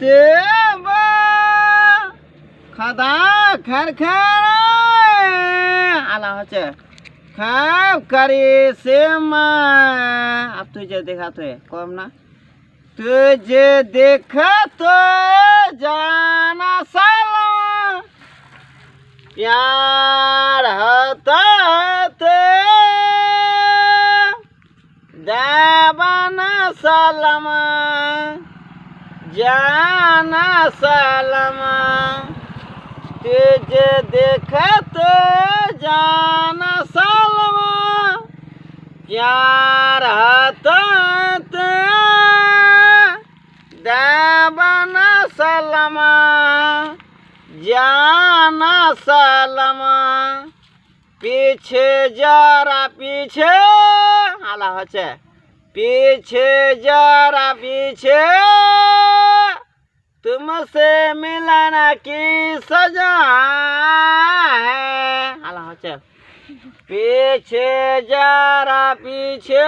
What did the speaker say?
देव खदा खर खर आला होचे खब करी सेमा अब तुझे देखा तो है कौन ना तुझे देखा तो जाना साला प्यार होता तो देवाना सलामा जाना सलामा तुझे देखा तो जाना सलामा प्यार होता तो देवाना सलामा जाना सलामा पीछे जरा पीछे आला होचे पीछे जरा पीछे तुमसे मिलना की सजा है आला होचे पीछे जरा पीछे